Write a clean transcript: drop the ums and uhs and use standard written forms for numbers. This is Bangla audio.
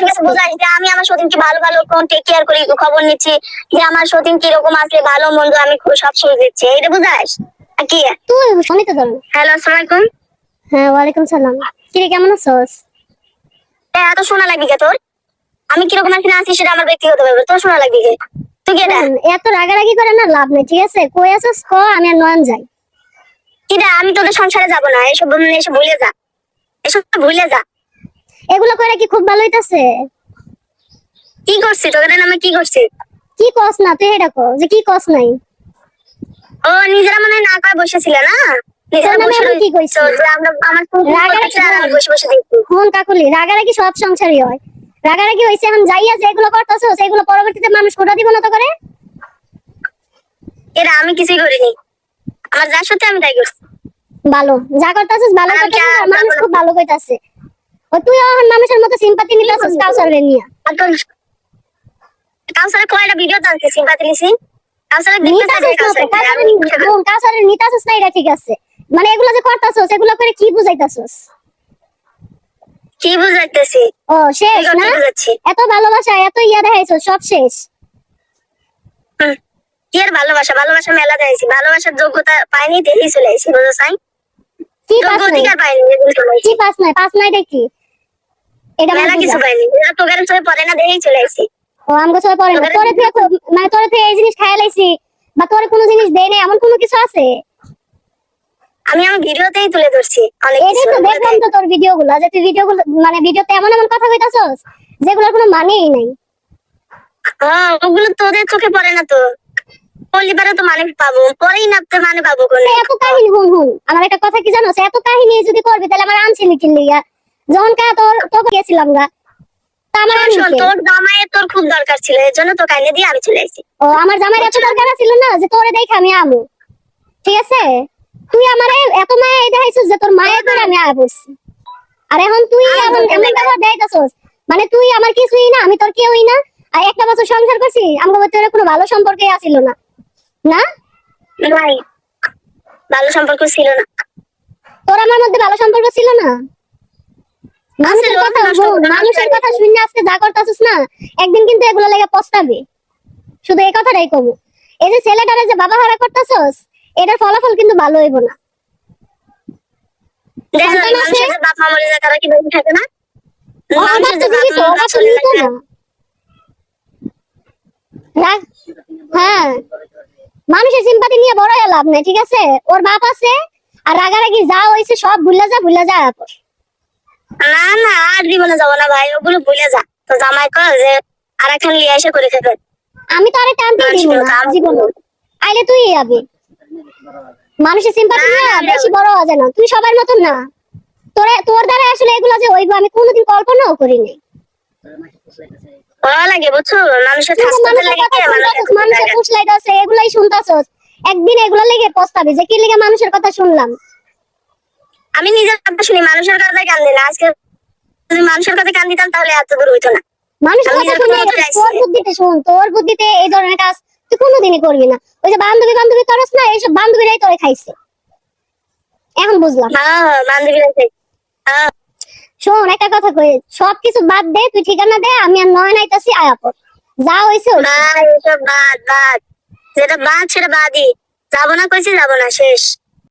কাছে বোঝাই যে আমি আমার সতীনকে ভালো ভালো কোন টেক কেয়ার করি, খবর নিচ্ছি যে আমার সতীন কিরকম আছে, ভালো মন্দ আমি সব খোঁজ দিচ্ছি, এটা বুঝাস আর কি? তুই শুনি তো ধরো। হ্যালো, আসসালামু আলাইকুম। হ্যাঁ, ওয়ালাইকুম সালাম। কিরে, কেমন আছোস? এত শোনা লাগবে কে তোর? আমি কিরকম আছি না আছি সেটা আমার ব্যক্তিগত ব্যাপার, তোর শোনা লাগবে কে? তুই কে? এত রাগারাগি করে না লাভ নেই, ঠিক আছে? কই আছোস ক, আমি আর নয়ন যাই। কিরা, আমি তোদের সংসারে যাব না, এসব এসব ভুলে যা, এসব ভুলে যা। এগুলো করে কি খুব ভালো হইতাছে? কি করছি তোদের নামে, কি করছি? কি কস না তুই, এটা কর যে কি কস নাই। ও নিজেরা মনে হয় না করে বসেছিল না, নিজেরা তোর নামে বসে আমি কি কইছি? যে আমরা আমার রাগারাগি বসে বসে দেখছি। কোন কাকুলি, রাগারাগি সব সংসারই হয়। রাগারাগি হইছে, এখন যাইয়া যে এগুলো করতেছস এগুলো পরবর্তীতে মানুষ কোটা দিব না তো করে। এরা আমি কিছুই করিনি, আমার যা সত্যি আমি তাই করছি। ভালো যা করতেছস ভালো করতেছস, আর মানুষ খুব ভালো কইতাছে। ও তুই এখন মানুষের মতো সিম্পাথি নিতাছস কাউসারের নিয়া। আর তোর কাউসারে কয়টা ভিডিও টানছে সিম্পাথি লিসি, কাউসারে কাউসারের নিতাছস না, এটা ঠিক আছে। মানে এগুলো যে করতাছস এগুলো করে কি বুঝাইতাছস? কি বুঝাইতেছি? ও শেষ না, এত ভালোবাসা এত ইয়া দেখাইছস, সব শেষ। কি আর ভালোবাসা, ভালোবাসা মেলা দেখাইছি, ভালোবাসার যোগ্যতা পাইনি দেখেই চলে আসি, বুঝো সাই? কি পাস নাই? কি পাস নাই? পাস নাই দেখি এটা মেলা কিছু পাইনি, এরা তোদের চোখে পড়ে না দেখেই চলে আসি। ও আমগো চোখে পড়ে না, তোরে তুই মানে তোরে তুই এই জিনিস খাইয়া লাইছি বা তোরে কোনো জিনিস দেই নাই এমন কোনো কিছু আছে? আমি আমার ভিডিওতেই তুলে ধরছি অনেক এটাই কিছু। তো দেখলাম তো তোর ভিডিওগুলো, যে তুই ভিডিওগুলো মানে ভিডিওতে এমন এমন কথা কইতাছস যেগুলোর কোনো মানেই নাই। হ্যাঁ, ওগুলো তোদের চোখে পড়ে না তো, পরিবারে তো মানে পাবো, পরেই না তো মানে পাবো কোন? এত কাহিনী হুন হুন, আমার একটা কথা কি জানোস, এত কাহিনী যদি করবি তাহলে আমার আনছিলি কিনলি গা, যখন কা তোর তো গেছিলাম গা, তা আমার তোর জামাইয়ের তোর খুব দরকার ছিল, এর জন্য তো কাইনে দিয়ে আমি চলে আসি। ও আমার জামাইয়ের এত দরকার ছিল না যে তোরে দেখে আমি আমু, ঠিক আছে? তুই আমারে এত মায়া দেখাইছিস যে তোর মায়ের করে আমি আয়া পড়ছি, আর এখন তুই এমন এমন ব্যবহার দেখাইতাছস, মানে তুই আমার কিছুই না, আমি তোর কেউই না। আর একটা বছর সংসার করছি, আমার ভিতরে কোনো ভালো সম্পর্কই আসিল না, না ভাই, ভালো সম্পর্ক ছিল না, তোর আমার মধ্যে ভালো সম্পর্ক ছিল না। মানুষের কথা মানুষের কথা শুনে আজকে যা করতেছিস না, একদিন কিন্তু এগুলো লেগে পস্তাবে। শুধু এই কথাটাই কব, এই যে ছেলেটারে যে বাবা হারা করতেছস এটার ফলাফল কিন্তু ভালো হইব না। বাপ মা মরে যায়, তারা কি বেঁচে থাকে না? হ্যাঁ, মানুষের সিম্পাথি নিয়ে বড় হয়ে লাভ নেই, ঠিক আছে? ওর বাপ আছে, আর রাগারাগি যা হয়েছে সব ভুলে যা, ভুলে যা। না না, আর জীবনে যাবো না ভাই, ওগুলো ভুলে যা। তো জামাই কর যে আর এখন লিয়ে এসে করে খেতে, আমি তো আরে টানতে দিব না জীবনে, আইলে তুই যাবি। মানুষের সিম্পাথি নিয়ে বেশি বড় হওয়া যায় না, তুই সবার মতন না। তোর দ্বারা আসলে এগুলো যে হইব আমি কোনোদিন কল্পনাও করিনি। ভালো লাগে বুঝছো, মানুষের মানুষের ফুসলাইতাছে এগুলাই শুনতাছস, একদিন এগুলো লেগে পস্তাবি যে কি লেগে মানুষের কথা শুনলাম। আমি নিজের কথা শুনি, মানুষের কথাই কান দিই না। আজকে যদি মানুষের কথা কান দিতাম তাহলে এত দূর হইতো না। মানুষের কথা শুনে তোর বুদ্ধিতে শোন, তোর বুদ্ধিতে এই ধরনের কাজ তুই কোনোদিনই করবি না। ওই যে বান্ধবী বান্ধবী করস না, এইসব বান্ধবীরাই তোরে খাইছে, এখন বুঝলাম। বান্ধবীরা শোন একটা কথা কই, সবকিছু বাদ দে, তুই ঠিকানা দে, আমি আর নয় নাইতাছি, আয়া পর যা হইছে এসব বাদ বাদ, যেটা বাদ সেটা বাদই, যাবো না কইছি, যাবো না, শেষ।